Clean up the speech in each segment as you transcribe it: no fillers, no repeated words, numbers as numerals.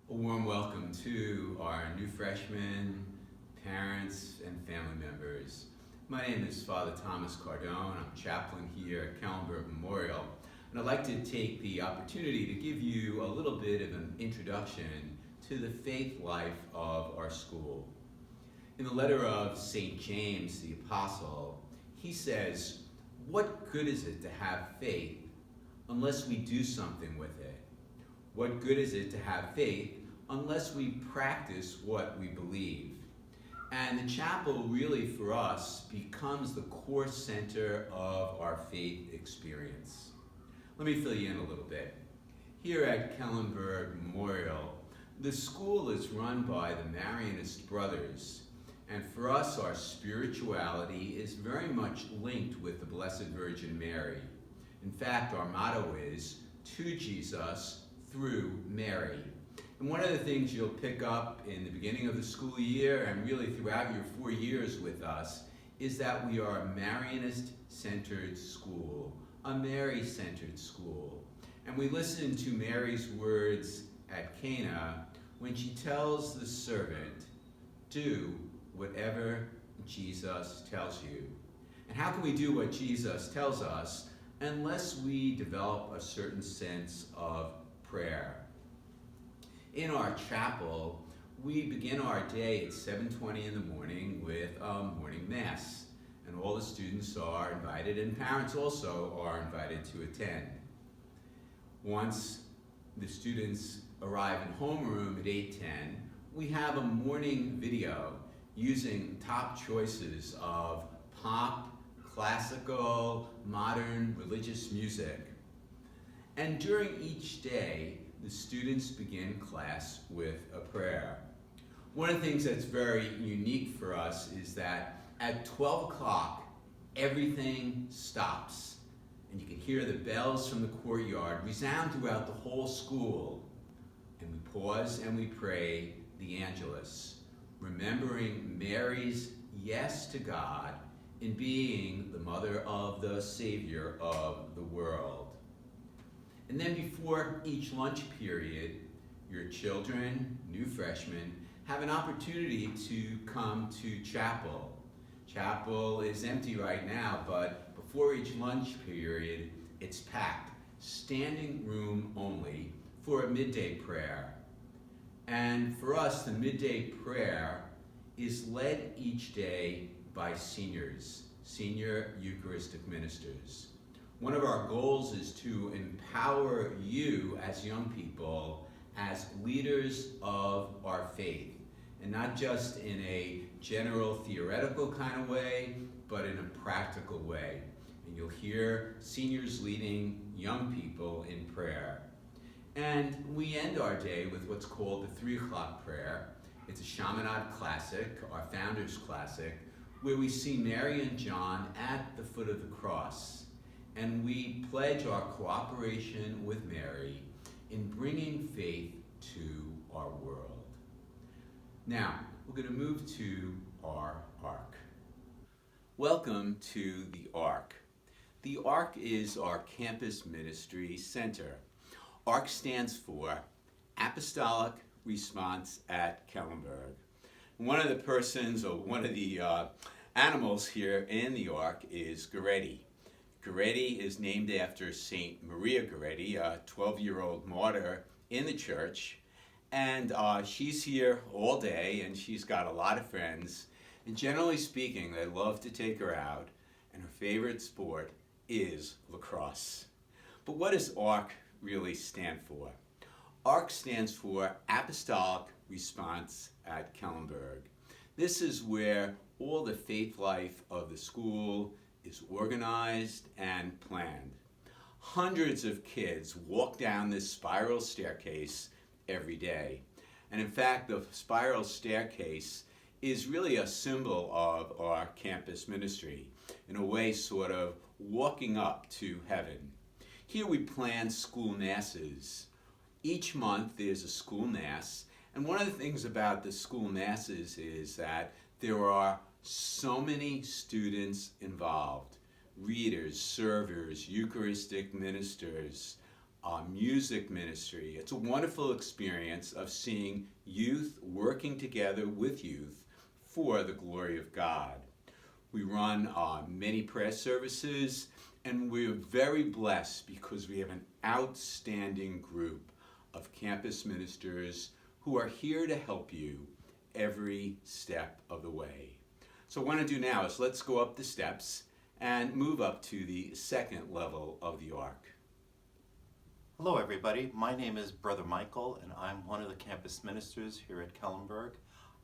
A warm welcome to our new freshmen, parents, and family members. My name is Father Thomas Cardone. I'm chaplain here at Kellenberg Memorial, and I'd like to take the opportunity to give you a little bit of an introduction to the faith life of our school. In the letter of St. James the Apostle, he says, "What good is it to have faith unless we do something with it? What good is it to have faith unless we practice what we believe?" And the chapel really for us becomes the core center of our faith experience. Let me fill you in a little bit. Here at Kellenberg Memorial, the school is run by the Marianist brothers, and for us our spirituality is very much linked with the Blessed Virgin Mary. In fact, our motto is, "To Jesus, through Mary." And one of the things you'll pick up in the beginning of the school year and really throughout your 4 years with us is that we are a Marianist-centered school, a Mary-centered school. And we listen to Mary's words at Cana when she tells the servant, "Do whatever Jesus tells you." And how can we do what Jesus tells us unless we develop a certain sense of prayer? In our chapel, we begin our day at 7:20 in the morning with a morning mass. And all the students are invited, and parents also are invited to attend. Once the students arrive in homeroom at 8:10, we have a morning video using top choices of pop, classical, modern, religious music. And during each day, the students begin class with a prayer. One of the things that's very unique for us is that at 12 o'clock, everything stops. And you can hear the bells from the courtyard resound throughout the whole school. And we pause and we pray the Angelus, remembering Mary's yes to God in being the mother of the Savior of the world. And then before each lunch period, your children, new freshmen, have an opportunity to come to chapel. Chapel is empty right now, but before each lunch period, it's packed, standing room only, for a midday prayer. And for us, the midday prayer is led each day by seniors, senior Eucharistic ministers. One of our goals is to empower you as young people as leaders of our faith, and not just in a general theoretical kind of way, but in a practical way. And you'll hear seniors leading young people in prayer. And we end our day with what's called the 3 o'clock prayer. It's a Chaminade classic, our founder's classic, where we see Mary and John at the foot of the cross. And we pledge our cooperation with Mary in bringing faith to our world. Now, we're going to move to our Ark. Welcome to the Ark. The Ark is our campus ministry center. Ark stands for Apostolic Response at Kellenberg. One of the persons, or one of the animals here in the Ark is Goretti. Goretti is named after St. Maria Goretti, a 12-year-old martyr in the church. And she's here all day, and she's got a lot of friends. And generally speaking, they love to take her out, and her favorite sport is lacrosse. But what does ARC really stand for? ARC stands for Apostolic Response at Kellenberg. This is where all the faith life of the school is organized and planned. Hundreds of kids walk down this spiral staircase every day. And in fact, the spiral staircase is really a symbol of our campus ministry, in a way sort of walking up to heaven. Here we plan school masses. Each month there's a school mass, and one of the things about the school masses is that there are so many students involved. Readers, servers, Eucharistic ministers, music ministry. It's a wonderful experience of seeing youth working together with youth for the glory of God. We run many prayer services, and we're very blessed because we have an outstanding group of campus ministers who are here to help you every step of the way. So what I want to do now is let's go up the steps and move up to the second level of the ark. Hello everybody, my name is Brother Michael and I'm one of the campus ministers here at Kellenberg.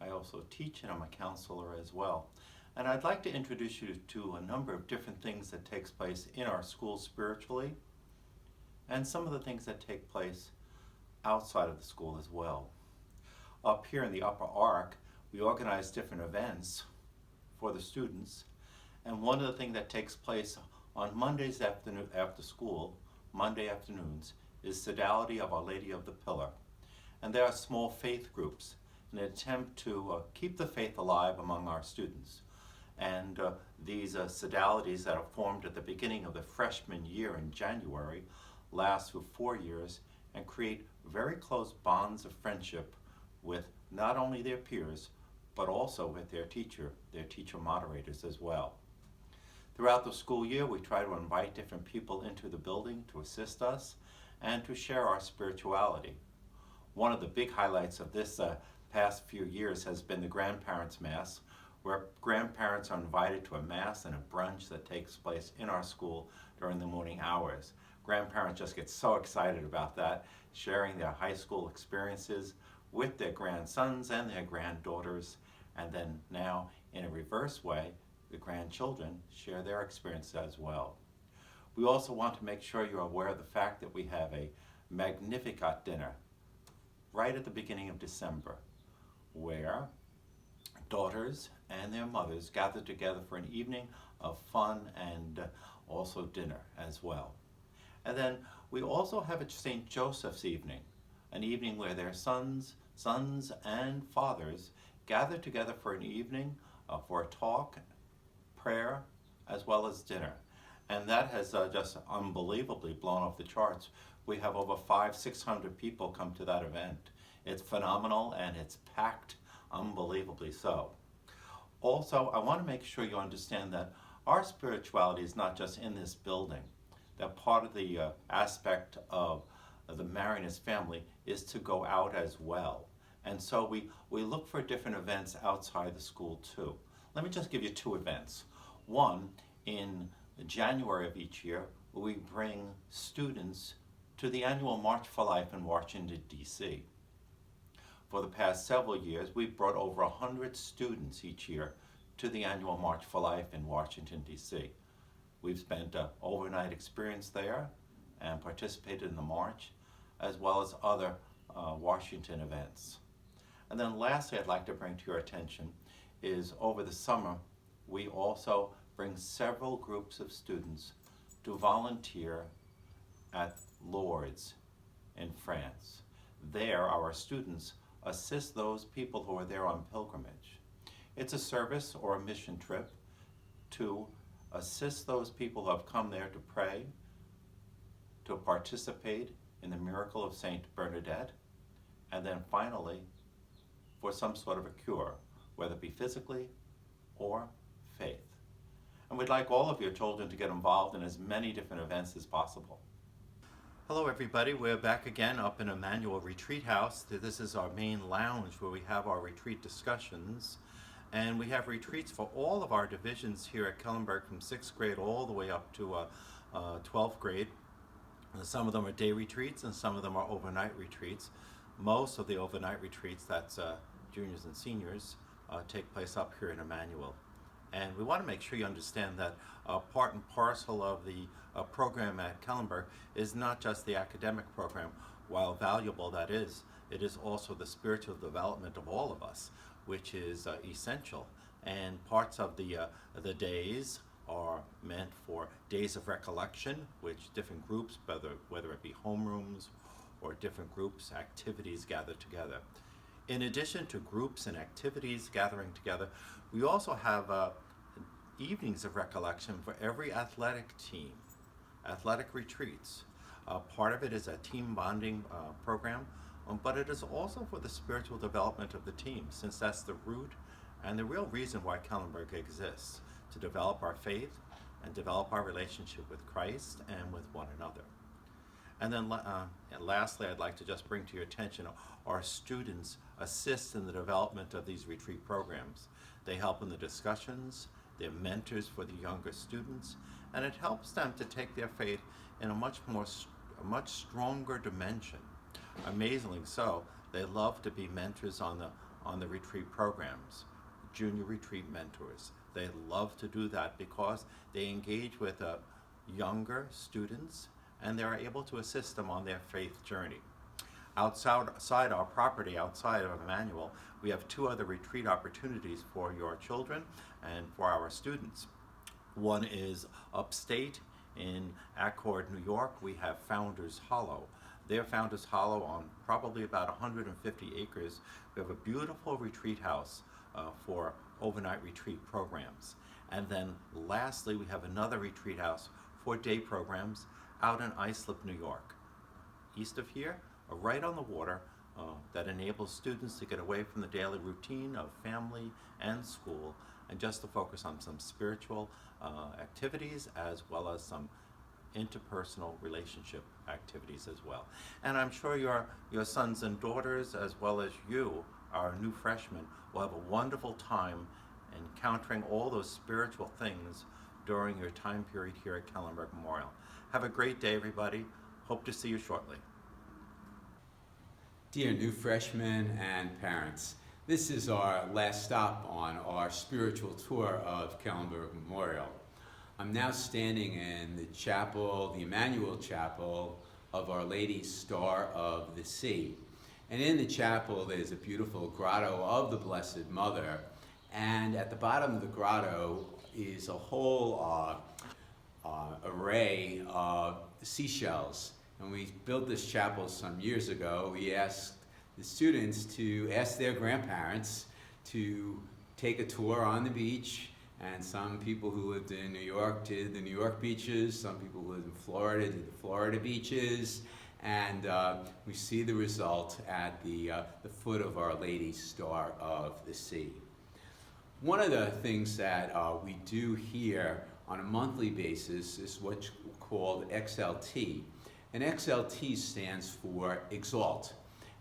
I also teach and I'm a counselor as well. And I'd like to introduce you to a number of different things that takes place in our school spiritually and some of the things that take place outside of the school as well. Up here in the upper ark, we organize different events for the students, and one of the things that takes place on Mondays after school, Monday afternoons, is Sodality of Our Lady of the Pillar. And there are small faith groups in an attempt to keep the faith alive among our students. And these sodalities that are formed at the beginning of the freshman year in January last for 4 years and create very close bonds of friendship with not only their peers, but also with their teacher moderators as well. Throughout the school year, we try to invite different people into the building to assist us and to share our spirituality. One of the big highlights of this past few years has been the Grandparents' Mass, where grandparents are invited to a mass and a brunch that takes place in our school during the morning hours. Grandparents just get so excited about that, sharing their high school experiences with their grandsons and their granddaughters, and then now, in a reverse way, the grandchildren share their experience as well. We also want to make sure you're aware of the fact that we have a Magnificat dinner right at the beginning of December, where daughters and their mothers gather together for an evening of fun and also dinner as well. And then we also have a St. Joseph's evening, an evening where their sons and fathers gather together for an evening for a talk, prayer, as well as dinner. And that has just unbelievably blown off the charts. We have over 500-600 people come to that event. It's phenomenal and it's packed unbelievably so. Also, I want to make sure you understand that our spirituality is not just in this building. That part of the aspect of the Marinus family is to go out as well. And so we look for different events outside the school too. Let me just give you 2 events. One, in January of each year, we bring students to the annual March for Life in Washington, D.C. For the past several years, we've brought over 100 students each year to the annual March for Life in Washington, D.C. We've spent an overnight experience there and participated in the march, as well as other Washington events. And then lastly, I'd like to bring to your attention is over the summer, we also bring several groups of students to volunteer at Lourdes in France. There, our students assist those people who are there on pilgrimage. It's a service or a mission trip to assist those people who have come there to pray, to participate in the miracle of Saint Bernadette, and then finally, for some sort of a cure, whether it be physically or faith. And we'd like all of your children to get involved in as many different events as possible. Hello everybody, we're back again up in Emmanuel Retreat House. This is our main lounge where we have our retreat discussions. And we have retreats for all of our divisions here at Kellenberg from 6th grade all the way up to 12th grade. Some of them are day retreats and some of them are overnight retreats. Most of the overnight retreats, that's juniors and seniors, take place up here in Emmanuel. And we want to make sure you understand that part and parcel of the program at Kellenberg is not just the academic program. While valuable that is, it is also the spiritual development of all of us, which is essential. And parts of the days are meant for days of recollection, which different groups, whether it be homerooms or different groups, activities gather together. In addition to groups and activities gathering together, we also have evenings of recollection for every athletic team, athletic retreats. Part of it is a team bonding program, but it is also for the spiritual development of the team, since that's the root and the real reason why Kellenberg exists, to develop our faith and develop our relationship with Christ and with one another. And then lastly, I'd like to just bring to your attention our students assist in the development of these retreat programs. They help in the discussions, they're mentors for the younger students, and it helps them to take their faith in a much stronger dimension. Amazingly so, they love to be mentors on the retreat programs, junior retreat mentors. They love to do that because they engage with younger students, and they're able to assist them on their faith journey. Outside our property, outside of Emmanuel, we have 2 other retreat opportunities for your children and for our students. One is upstate in Accord, New York. We have Founders Hollow. Their Founders Hollow on probably about 150 acres. We have a beautiful retreat house for overnight retreat programs. And then lastly, we have another retreat house for day programs out in Islip, New York. East of here, right on the water, that enables students to get away from the daily routine of family and school and just to focus on some spiritual activities as well as some interpersonal relationship activities as well. And I'm sure your sons and daughters, as well as you, our new freshmen, will have a wonderful time encountering all those spiritual things during your time period here at Kellenberg Memorial. Have a great day, everybody. Hope to see you shortly. Dear new freshmen and parents, this is our last stop on our spiritual tour of Kellenberg Memorial. I'm now standing in the chapel, the Emmanuel Chapel of Our Lady Star of the Sea. And in the chapel there's a beautiful grotto of the Blessed Mother, and at the bottom of the grotto is a whole array of seashells. When we built this chapel some years ago, we asked the students to ask their grandparents to take a tour on the beach, and some people who lived in New York did the New York beaches, some people who lived in Florida did the Florida beaches, and we see the result at the foot of Our Lady Star of the Sea. One of the things that we do here on a monthly basis is what's called XLT. And XLT stands for Exalt.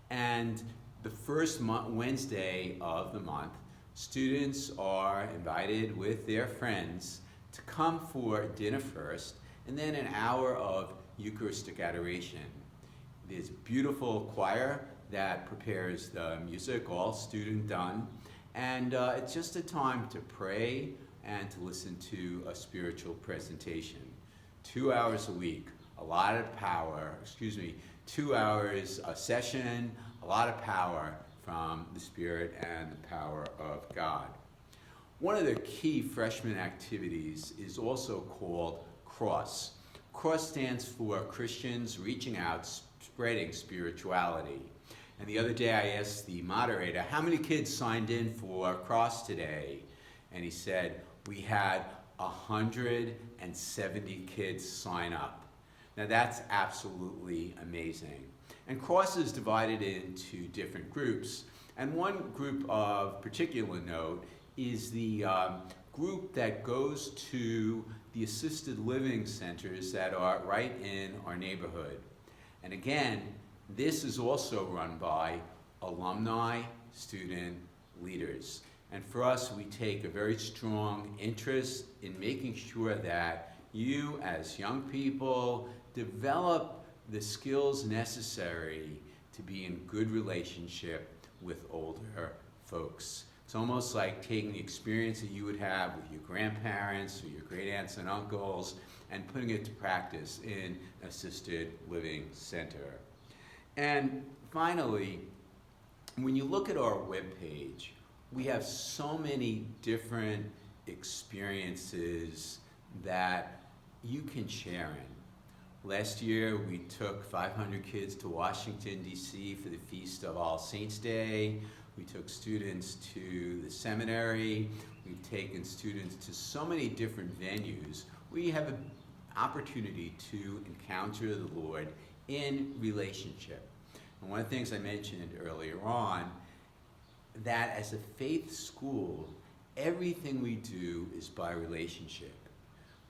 And the first Wednesday of the month, students are invited with their friends to come for dinner first, and then an hour of Eucharistic adoration. There's a beautiful choir that prepares the music, all student done, and it's just a time to pray and to listen to a spiritual presentation. 2 hours a week, a lot of power, 2 hours a session, a lot of power from the Spirit and the power of God. One of the key freshman activities is also called CROSS. CROSS stands for Christians Reaching Out, Spreading Spirituality. And the other day I asked the moderator, how many kids signed in for CROSS today? And he said, we had 170 kids sign up. Now that's absolutely amazing. And CROSS is divided into different groups. And one group of particular note is the group that goes to the assisted living centers that are right in our neighborhood. And again, this is also run by alumni, student leaders. And for us, we take a very strong interest in making sure that you, as young people, develop the skills necessary to be in good relationship with older folks. It's almost like taking the experience that you would have with your grandparents or your great aunts and uncles and putting it to practice in an assisted living center. And finally, when you look at our webpage, we have so many different experiences that you can share in. Last year, we took 500 kids to Washington, D.C. for the Feast of All Saints Day. We took students to the seminary. We've taken students to so many different venues. We have opportunity to encounter the Lord in relationship. And one of the things I mentioned earlier on, that as a faith school, everything we do is by relationship.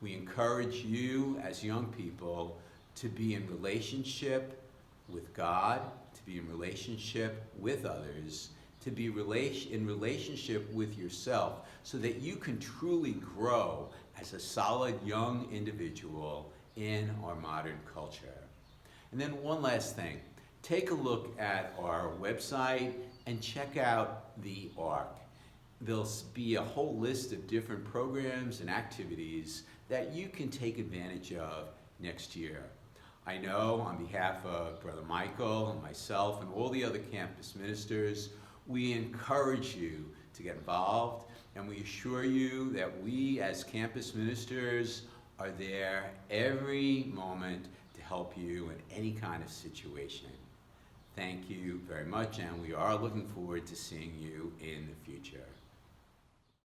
We encourage you as young people to be in relationship with God, to be in relationship with others, to be in relationship with yourself, so that you can truly grow as a solid young individual in our modern culture. And then one last thing, take a look at our website and check out the ARC. There'll be a whole list of different programs and activities that you can take advantage of next year. I know on behalf of Brother Michael and myself and all the other campus ministers, we encourage you to get involved, and we assure you that we as campus ministers are there every moment to help you in any kind of situation. Thank you very much, and we are looking forward to seeing you in the future.